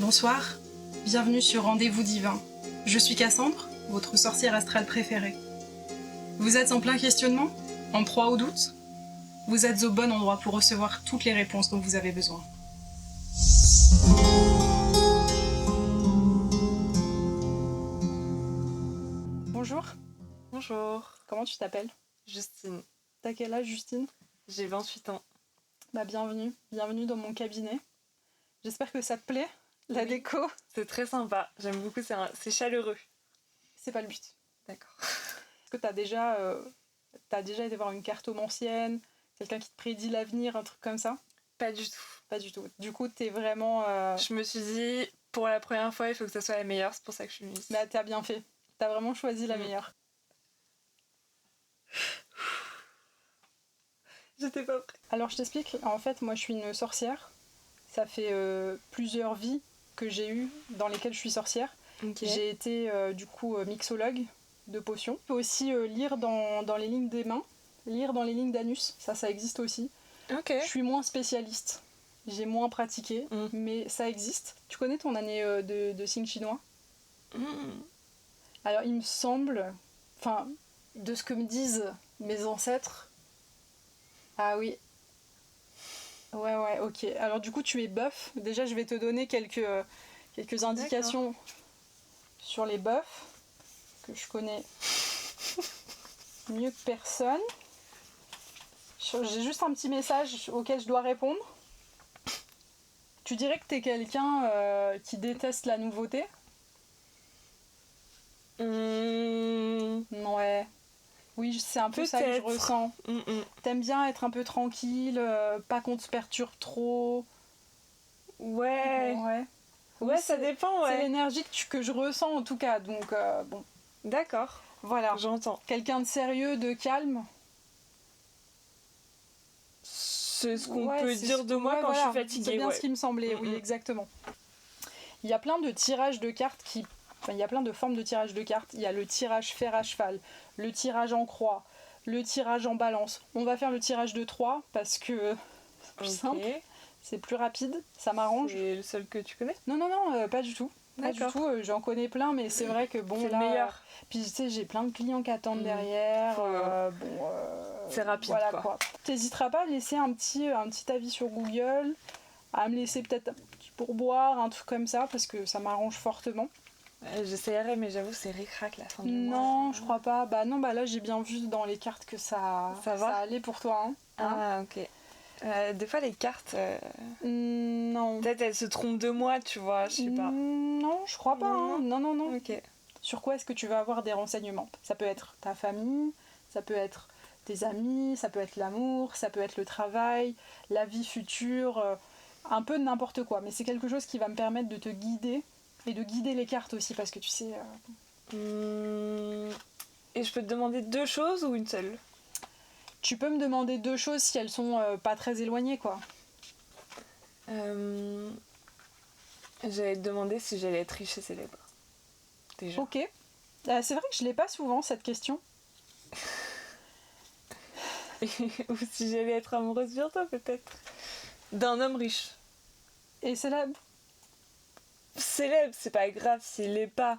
Bonsoir, bienvenue sur Rendez-vous Divin. Je suis Cassandre, votre sorcière astrale préférée. Vous êtes en plein questionnement? En proie au doute? Vous êtes au bon endroit pour recevoir toutes les réponses dont vous avez besoin. Bonjour. Bonjour, Comment tu t'appelles? Justine. T'as quel âge, Justine? J'ai 28 ans. Bienvenue dans mon cabinet. J'espère que ça te plaît, la déco. C'est très sympa, j'aime beaucoup, c'est chaleureux. C'est pas le but. D'accord. Est-ce que t'as déjà été voir une cartomancienne, quelqu'un qui te prédit l'avenir, un truc comme ça? Pas du tout. Pas du tout. Du coup, t'es vraiment... Je me suis dit, pour la première fois, il faut que ça soit la meilleure, c'est pour ça que je suis venue ici. t'as bien fait. T'as vraiment choisi la meilleure. J'étais pas prête. Alors, je t'explique. En fait, moi, je suis une sorcière. Ça fait plusieurs vies que j'ai eues dans lesquelles je suis sorcière. Okay. J'ai été, mixologue de potions. Je peux aussi lire dans les lignes des mains, lire dans les lignes d'anus. Ça existe aussi. Ok. Je suis moins spécialiste. J'ai moins pratiqué, mais ça existe. Tu connais ton année de signe chinois? Alors, il me semble, de ce que me disent mes ancêtres... Ah oui. Ouais, ok. Alors, du coup, tu es bœuf. Déjà, je vais te donner quelques indications sur les bœufs, que je connais mieux que personne. J'ai juste un petit message auquel je dois répondre. Tu dirais que t'es quelqu'un qui déteste la nouveauté? Ouais. Oui, c'est un peu ça que je ressens. T'aimes bien être un peu tranquille, pas qu'on te perturbe trop. Ouais, ça dépend, ouais. C'est l'énergie que je ressens en tout cas, donc bon. D'accord. Voilà. J'entends. Quelqu'un de sérieux, de calme. C'est ce qu'on peut dire de moi quand je suis fatiguée. C'est bien ce qui me semblait, oui, exactement. Il y a plein de tirages de cartes il y a plein de formes de tirage de cartes. Il y a le tirage fer à cheval, le tirage en croix, le tirage en balance. On va faire le tirage de 3 parce que c'est plus simple, c'est plus rapide, ça m'arrange. C'est le seul que tu connais? Non, pas du tout. Pas du tout, j'en connais plein, mais c'est vrai que bon, c'est là... le meilleur. Puis tu sais, j'ai plein de clients qui attendent derrière. C'est rapide, voilà, quoi. T'hésiteras pas à laisser un petit avis sur Google, à me laisser peut-être un petit pourboire, un truc comme ça, parce que ça m'arrange fortement. J'essaierai, mais j'avoue, c'est ric-rac la fin du mois. Non, je crois pas. Là, j'ai bien vu dans les cartes que ça allait pour toi. Hein. Ah, ok. Des fois, les cartes... Non. Peut-être elles se trompent de moi, tu vois, je sais pas. Non, je crois pas. Non. Ok. Sur quoi est-ce que tu vas avoir des renseignements? Ça peut être ta famille, ça peut être tes amis, ça peut être l'amour, ça peut être le travail, la vie future, un peu n'importe quoi. Mais c'est quelque chose qui va me permettre de te guider et de guider les cartes aussi, parce que tu sais... Et je peux te demander 2 choses ou une seule? Tu peux me demander 2 choses si elles sont pas très éloignées, quoi. J'allais te demander si j'allais être riche et célèbre. Déjà. Ok. C'est vrai que je l'ai pas souvent, cette question. Ou si j'allais être amoureuse bientôt, peut-être. D'un homme riche. Et célèbre? Célèbre, c'est pas grave s'il l'est pas.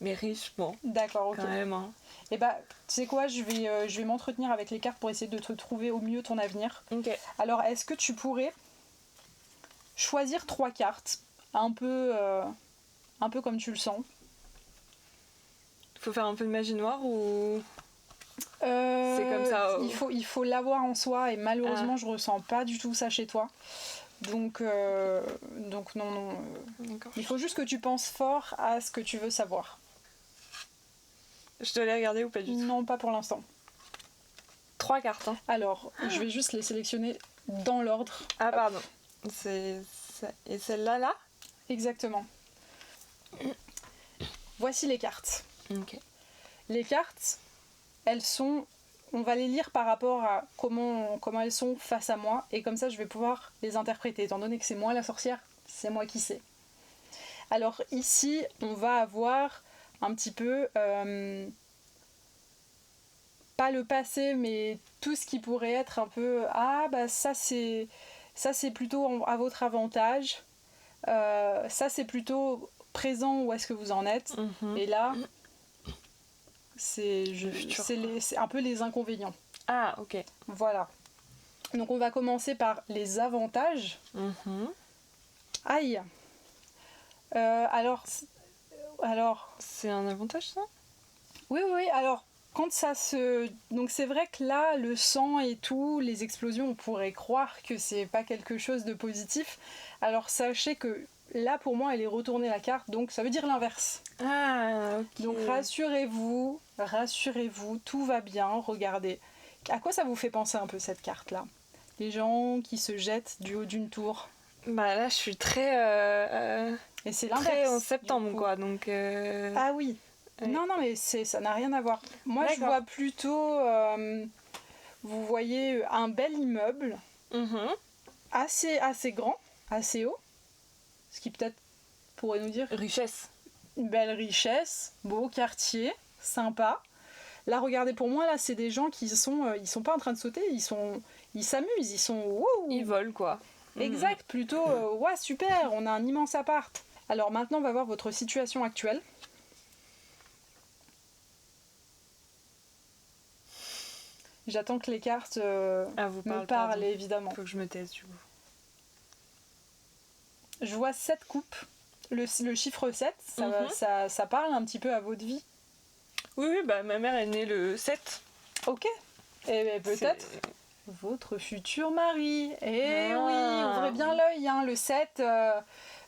Mais riche, bon. D'accord, ok. Quand même, hein. Et tu sais quoi, je vais m'entretenir avec les cartes pour essayer de te trouver au mieux ton avenir. Ok. Alors, est-ce que tu pourrais choisir 3 cartes, un peu comme tu le sens? Faut faire un peu de magie noire ou... c'est comme ça. Il faut l'avoir en soi et malheureusement, je ressens pas du tout ça chez toi. Donc non. Il faut juste que tu penses fort à ce que tu veux savoir. Je dois les regarder ou pas du tout? Non, pas pour l'instant. 3 cartes, hein. Alors, je vais juste les sélectionner dans l'ordre. Ah, pardon. Et celle-là, là? Exactement. Voici les cartes. Ok. Les cartes, elles sont... On va les lire par rapport à comment elles sont face à moi, et comme ça, je vais pouvoir les interpréter. Étant donné que c'est moi la sorcière, c'est moi qui sais. Alors ici, on va avoir un petit peu... pas le passé, mais tout ce qui pourrait être un peu... ça c'est plutôt à votre avantage. Ça, c'est plutôt présent où est-ce que vous en êtes. Et là, c'est un peu les inconvénients. Ah, ok. Voilà. Donc on va commencer par les avantages. Aïe. Alors, c'est un avantage, ça? oui, alors quand ça se... Donc c'est vrai que là, le sang et tout, les explosions, on pourrait croire que c'est pas quelque chose de positif. Alors sachez que là, pour moi, elle est retournée la carte, donc ça veut dire l'inverse. Ah, ok. Donc rassurez-vous, tout va bien, regardez. À quoi ça vous fait penser un peu cette carte-là? Les gens qui se jettent du haut d'une tour. Bah là, je suis très... Et c'est l'inverse. Très en septembre, quoi, donc... Ah oui. Ouais. Non, mais ça n'a rien à voir. Moi, D'accord. je vois plutôt... vous voyez un bel immeuble, assez grand, assez haut, ce qui peut-être pourrait nous dire Richesse. une belle richesse, beau quartier, sympa. Là, regardez, pour moi, là, c'est des gens qui ils sont pas en train de sauter, ils s'amusent, ils sont... Wouh. Ils volent, quoi. Exact, plutôt, ouais, super, on a un immense appart. Alors maintenant, on va voir votre situation actuelle. J'attends que les cartes me parlent, évidemment. Faut que je me taise, du coup. Je vois 7 coupes. Le chiffre 7, ça parle un petit peu à votre vie. Oui, bah ma mère est née le 7. Ok. Et peut-être votre futur mari. Oui, ouvrez bien l'œil, hein, le 7.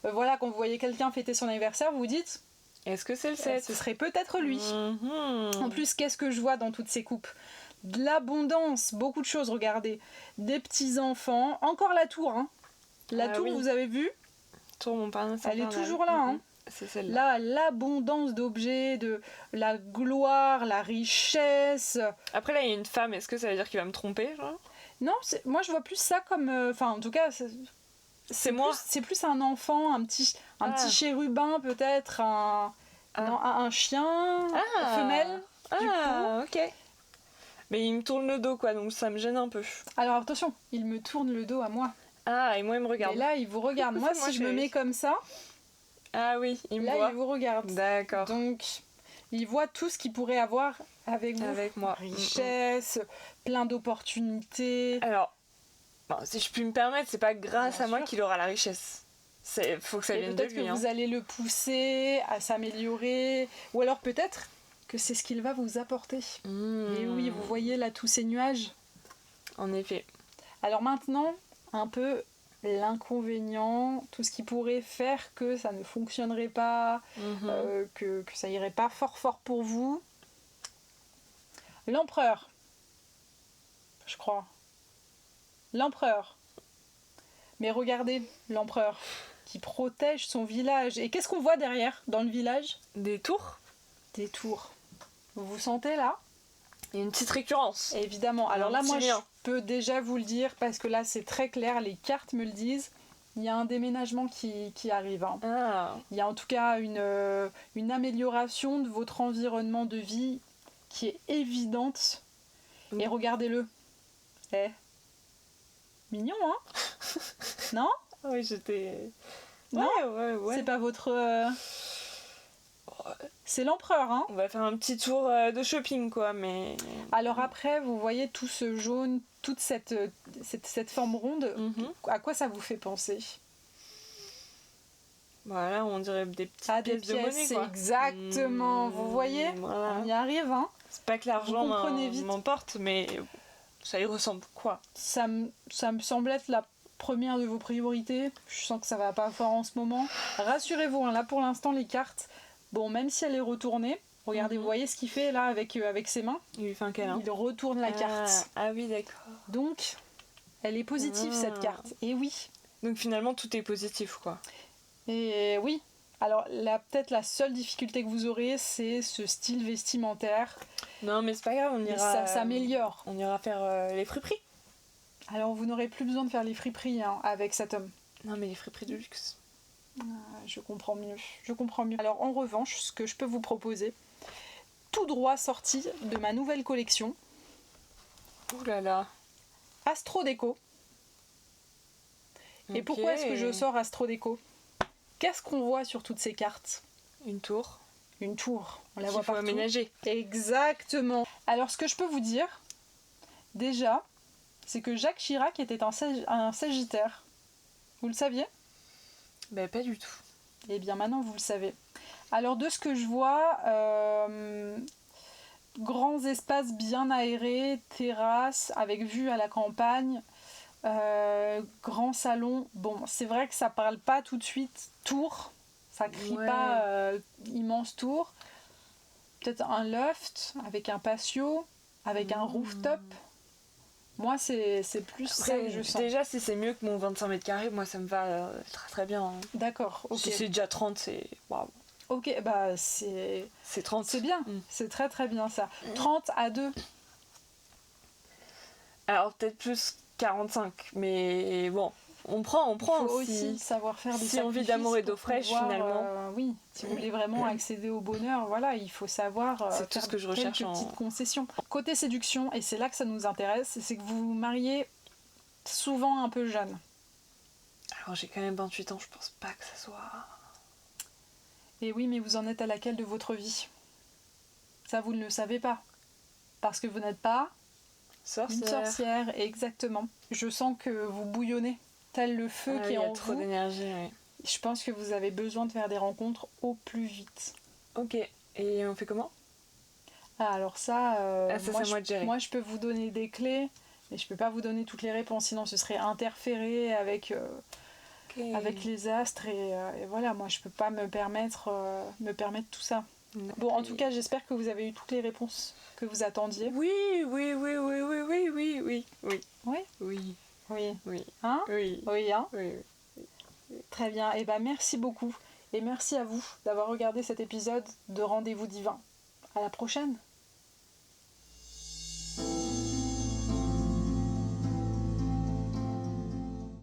Voilà, quand vous voyez quelqu'un fêter son anniversaire, vous vous dites... Est-ce que c'est le 7? Ce serait peut-être lui. En plus, qu'est-ce que je vois dans toutes ces coupes? De l'abondance, beaucoup de choses, regardez. Des petits-enfants, encore la tour, hein. La tour, oui. Vous avez vu? Tour Montparnasse. Elle est toujours là, hein. C'est celle-là. Là, l'abondance d'objets, de la gloire, la richesse. Après, là, il y a une femme, est-ce que ça veut dire qu'il va me tromper, genre? Non, moi je vois plus ça comme... Enfin, en tout cas, c'est moi. C'est plus un enfant, un petit chérubin peut-être, un chien, femelle. Ah, ok. Mais il me tourne le dos, quoi, donc ça me gêne un peu. Alors attention, il me tourne le dos à moi. Ah, et moi il me regarde. Et là, il vous regarde. Moi, si je me mets comme ça... Ah oui, il me voit. Là, il vous regarde. D'accord. Donc, il voit tout ce qu'il pourrait avoir avec vous. Avec moi. Richesse, plein d'opportunités. Alors, bon, si je puis me permettre, c'est pas grâce à moi qu'il aura la richesse. Faut que ça vienne de lui. Peut-être que vous allez le pousser à s'améliorer. Ou alors peut-être que c'est ce qu'il va vous apporter. Et oui, vous voyez là tous ces nuages. En effet. Alors maintenant, un peu l'inconvénient, tout ce qui pourrait faire que ça ne fonctionnerait pas, que ça irait pas fort pour vous. L'empereur, je crois. L'empereur. Mais regardez, l'empereur qui protège son village. Et qu'est-ce qu'on voit derrière, dans le village? Des tours. Des tours. Vous vous sentez là? Il y a une petite récurrence. Évidemment. Alors là, moi, je peux déjà vous le dire, parce que là, c'est très clair, les cartes me le disent. Il y a un déménagement qui arrive. Hein. Ah. Il y a en tout cas une amélioration de votre environnement de vie qui est évidente. Et regardez-le. Mignon, hein? Non? Oui, j'étais... Non, ouais. C'est pas votre... C'est l'empereur, hein? On va faire un petit tour de shopping, quoi, mais... Alors après, vous voyez tout ce jaune, toute cette forme ronde. À quoi ça vous fait penser? Voilà, on dirait des petites pièces de monnaie, quoi. Exactement. Vous voyez? Voilà. On y arrive, hein? C'est pas que l'argent m'emporte, mais ça y ressemble, quoi. Ça me semble être la première de vos priorités. Je sens que ça va pas fort en ce moment. Rassurez-vous, hein, là pour l'instant, les cartes... Bon, même si elle est retournée, regardez, vous voyez ce qu'il fait là avec ses mains? Il lui fait un câlin. Il retourne la carte. Ah oui, d'accord. Donc, elle est positive cette carte. Et oui. Donc finalement, tout est positif, quoi. Et oui. Alors, peut-être la seule difficulté que vous aurez, c'est ce style vestimentaire. Non, mais c'est pas grave, on ira... Ça s'améliore. On ira faire les friperies. Alors, vous n'aurez plus besoin de faire les friperies avec cet homme. Non, mais les friperies de luxe. Je comprends mieux. Alors en revanche, ce que je peux vous proposer, tout droit sorti de ma nouvelle collection. Ouh là là. Astro Déco. Et pourquoi est-ce que je sors Astro Déco? Qu'est-ce qu'on voit sur toutes ces cartes ? Une tour. Une tour, on la Qu'il voit faut partout. aménager. Exactement. Alors, ce que je peux vous dire, déjà, c'est que Jacques Chirac était un Sagittaire. Vous le saviez ? Ben, pas du tout. Eh bien, maintenant, vous le savez. Alors, de ce que je vois, grands espaces bien aérés, terrasses avec vue à la campagne, grand salon. Bon, c'est vrai que ça parle pas tout de suite tour. Ça crie pas immense tour. Peut-être un loft avec un patio, avec un rooftop. Moi, c'est plus Après, ça que je sens. déjà, si c'est mieux que mon 25 mètres carrés, moi ça me va très très bien. Hein. D'accord, ok. Si c'est déjà 30, c'est. Waouh. Ok, bah c'est 30. c'est bien. C'est très très bien ça. 30 à 2. Alors peut-être plus 45, mais bon, on prend Il faut aussi. aussi savoir faire des Si on vit d'amour et d'eau fraîche, finalement. Oui, si vous voulez vraiment accéder au bonheur, voilà, il faut savoir c'est tout faire ce que je recherche quelques petites concessions. Côté séduction, et c'est là que ça nous intéresse, c'est que vous vous mariez souvent un peu jeune. Alors j'ai quand même 28 ans, je pense pas que ça soit... Et oui, mais vous en êtes à laquelle de votre vie ? Ça, vous ne le savez pas. Parce que vous n'êtes pas une sorcière, exactement. Je sens que vous bouillonnez, tel le feu qui est en vous. Il y a trop d'énergie, oui. Je pense que vous avez besoin de faire des rencontres au plus vite. Ok, et on fait comment ? Alors ça, c'est à moi de gérer. Moi je peux vous donner des clés, mais je peux pas vous donner toutes les réponses, sinon ce serait interférer avec les astres et voilà, moi je peux pas me permettre tout ça. Bon, en tout cas, j'espère que vous avez eu toutes les réponses que vous attendiez. Oui. Oui. Hein ? Oui, hein ? Oui. Très bien. Et ben merci beaucoup. Et merci à vous d'avoir regardé cet épisode de Rendez-vous Divin. À la prochaine.